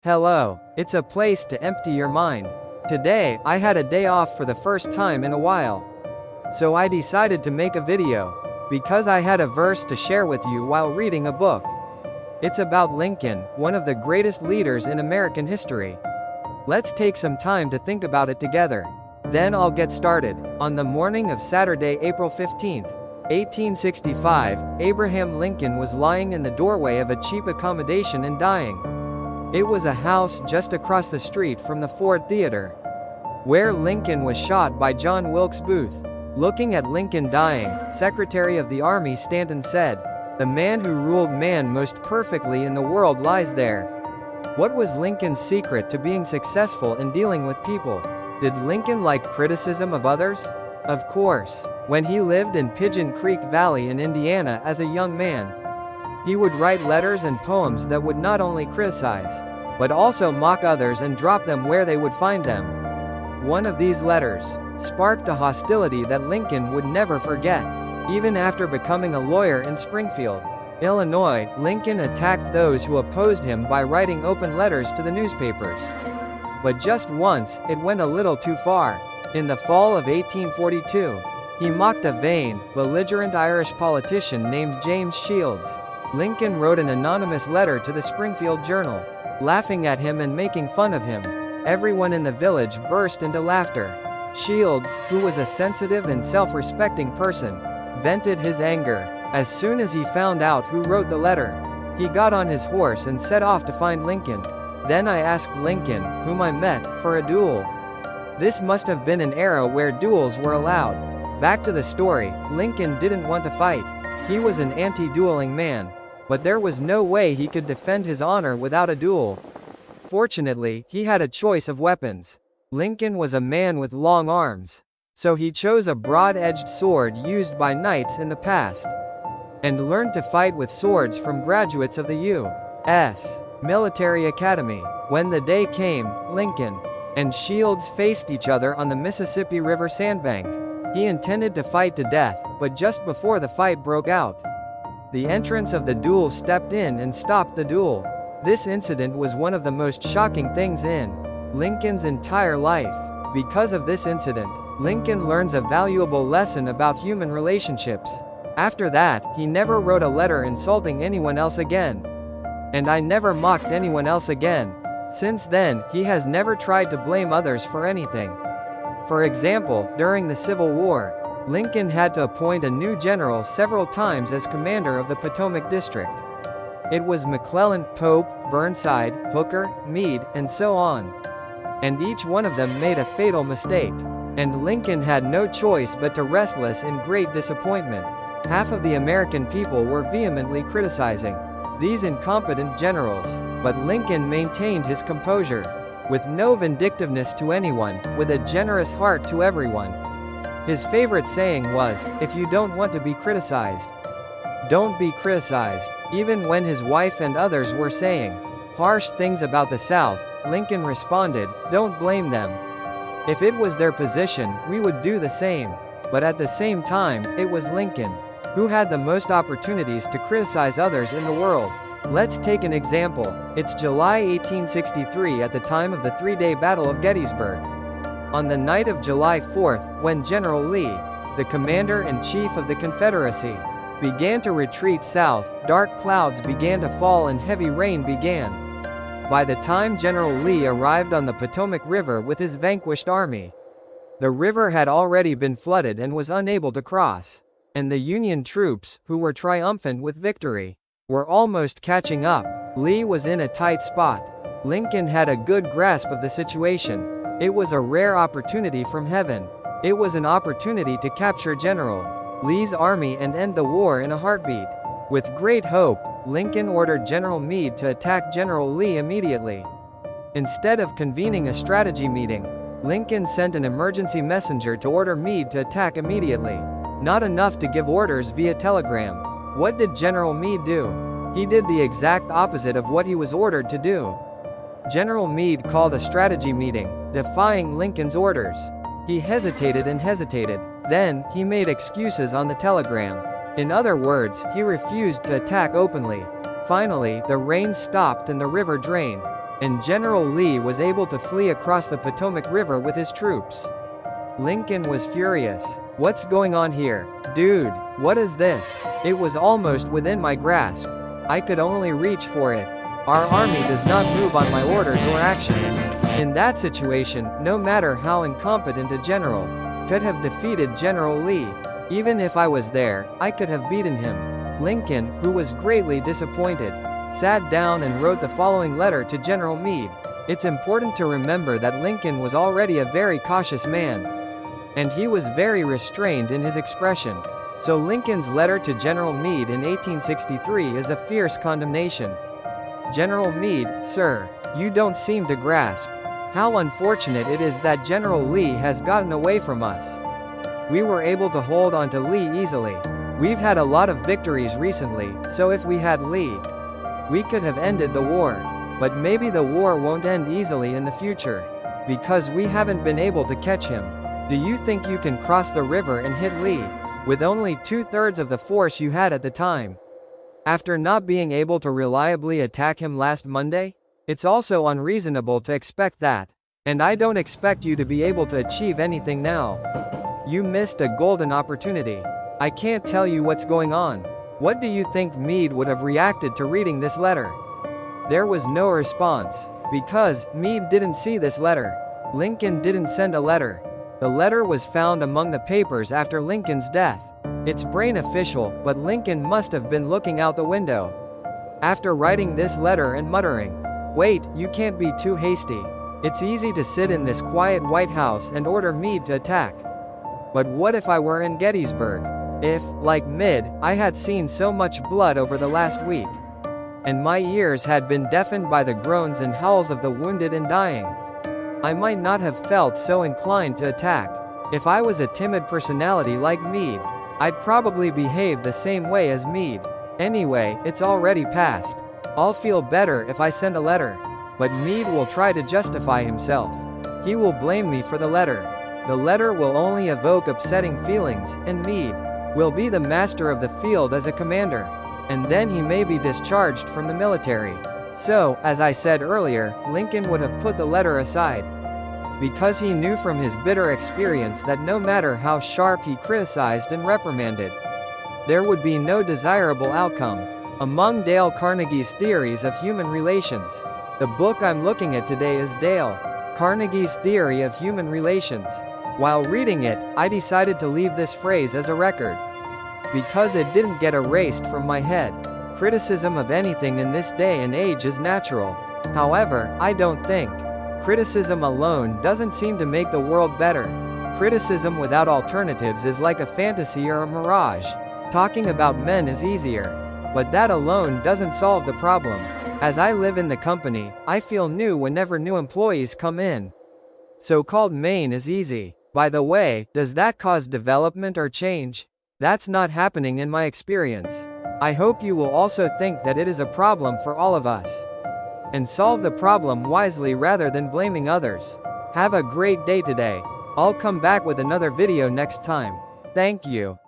Hello, it's a place to empty your mind. Today, I had a day off for the first time in a while. So I decided to make a video, because I had a verse to share with you while reading a book. It's about Lincoln, one of the greatest leaders in American history. Let's take some time to think about it together. Then I'll get started. On the morning of Saturday, April 15, 1865, Abraham Lincoln was lying in the doorway of a cheap accommodation and dying. It was a house just across the street from the Ford Theater, where Lincoln was shot by John Wilkes Booth. Looking at Lincoln dying, Secretary of the Army Stanton said, "The man who ruled man most perfectly in the world lies there." What was Lincoln's secret to being successful in dealing with people? Did Lincoln like criticism of others? Of course. When he lived in Pigeon Creek Valley in Indiana as a young man, he would write letters and poems that would not only criticize, but also mock others and drop them where they would find them. One of these letters sparked a hostility that Lincoln would never forget. Even after becoming a lawyer in Springfield, Illinois, Lincoln attacked those who opposed him by writing open letters to the newspapers. But just once, it went a little too far. In the fall of 1842, he mocked a vain, belligerent Irish politician named James Shields. Lincoln wrote an anonymous letter to the Springfield Journal, laughing at him and making fun of him. Everyone in the village burst into laughter. Shields, who was a sensitive and self-respecting person, vented his anger. As soon as he found out who wrote the letter, he got on his horse and set off to find Lincoln. Then I asked Lincoln, whom I met, for a duel. This must have been an era where duels were allowed. Back to the story, Lincoln didn't want to fight. He was an anti-dueling man. But there was no way he could defend his honor without a duel. Fortunately, he had a choice of weapons. Lincoln was a man with long arms. So he chose a broad-edged sword used by knights in the past, and learned to fight with swords from graduates of the U.S. Military Academy. When the day came, Lincoln and Shields faced each other on the Mississippi River sandbank. He intended to fight to death, but just before the fight broke out, the entrance of the duel stepped in and stopped the duel. This incident was one of the most shocking things in Lincoln's entire life. Because of this incident, Lincoln learns a valuable lesson about human relationships. After that, he never wrote a letter insulting anyone else again. And I never mocked anyone else again. Since then, he has never tried to blame others for anything. For example, during the Civil War, Lincoln had to appoint a new general several times as commander of the Potomac District. It was McClellan, Pope, Burnside, Hooker, Meade, and so on. And each one of them made a fatal mistake. And Lincoln had no choice but to restless in great disappointment. Half of the American people were vehemently criticizing these incompetent generals. But Lincoln maintained his composure, with no vindictiveness to anyone, with a generous heart to everyone. His favorite saying was, "If you don't want to be criticized, don't be criticized." Even when his wife and others were saying harsh things about the South, Lincoln responded, "Don't blame them. If it was their position, we would do the same." But at the same time, it was Lincoln who had the most opportunities to criticize others in the world. Let's take an example. It's July 1863 at the time of the three-day Battle of Gettysburg. On the night of July 4th, when General Lee, the commander-in-chief of the Confederacy, began to retreat south, dark clouds began to fall and heavy rain began. By the time General Lee arrived on the Potomac River with his vanquished army, the river had already been flooded and was unable to cross. And the Union troops, who were triumphant with victory, were almost catching up. Lee was in a tight spot. Lincoln had a good grasp of the situation. It was a rare opportunity from heaven. It was an opportunity to capture General Lee's army and end the war in a heartbeat. With great hope, Lincoln ordered General Meade to attack General Lee immediately. Instead of convening a strategy meeting, Lincoln sent an emergency messenger to order Meade to attack immediately. Not enough to give orders via telegram. What did General Meade do? He did the exact opposite of what he was ordered to do. General Meade called a strategy meeting, defying Lincoln's orders. He hesitated and hesitated. Then, he made excuses on the telegram. In other words, he refused to attack openly. Finally, the rain stopped and the river drained. and General Lee was able to flee across the Potomac River with his troops. Lincoln was furious. "What's going on here? Dude, what is this?" It was almost within my grasp. I could only reach for it. Our army does not move on my orders or actions. In that situation, no matter how incompetent a general could have defeated General Lee. Even if I was there, I could have beaten him. Lincoln, who was greatly disappointed, sat down and wrote the following letter to General Meade. It's important to remember that Lincoln was already a very cautious man, and he was very restrained in his expression. So Lincoln's letter to General Meade in 1863 is a fierce condemnation. General Meade, sir, you don't seem to grasp how unfortunate it is that General Lee has gotten away from us. We were able to hold on to Lee easily. We've had a lot of victories recently, so if we had Lee, we could have ended the war. But maybe the war won't end easily in the future, because we haven't been able to catch him. Do you think you can cross the river and hit Lee with only 2/3 of the force you had at the time, after not being able to reliably attack him last Monday? It's also unreasonable to expect that. And I don't expect you to be able to achieve anything now. You missed a golden opportunity. I can't tell you what's going on. What do you think Meade would have reacted to reading this letter? There was no response, because Meade didn't see this letter. Lincoln didn't send a letter. The letter was found among the papers after Lincoln's death. It's brain official, but Lincoln must have been looking out the window after writing this letter and muttering, "Wait, you can't be too hasty. It's easy to sit in this quiet White House and order Meade to attack. But what if I were in Gettysburg? If, like Meade, I had seen so much blood over the last week, and my ears had been deafened by the groans and howls of the wounded and dying, I might not have felt so inclined to attack. If I was a timid personality like Meade, I'd probably behave the same way as Meade. Anyway, it's already passed. I'll feel better if I send a letter." But Meade will try to justify himself. He will blame me for the letter. The letter will only evoke upsetting feelings, and Meade will be the master of the field as a commander. And then he may be discharged from the military. So, as I said earlier, Lincoln would have put the letter aside, because he knew from his bitter experience that no matter how sharp he criticized and reprimanded, there would be no desirable outcome. Among Dale Carnegie's theories of human relations, the book I'm looking at today is Dale Carnegie's Theory of Human Relations. While reading it, I decided to leave this phrase as a record, because it didn't get erased from my head. Criticism of anything in this day and age is natural. However, I don't think criticism alone doesn't seem to make the world better. Criticism without alternatives is like a fantasy or a mirage. Talking about men is easier, but that alone doesn't solve the problem. As I live in the company, I feel new whenever new employees come in. So-called Maine is easy. By the way, does that cause development or change? That's not happening in my experience. I hope you will also think that it is a problem for all of us, and solve the problem wisely rather than blaming others. Have a great day today. I'll come back with another video next time. Thank you.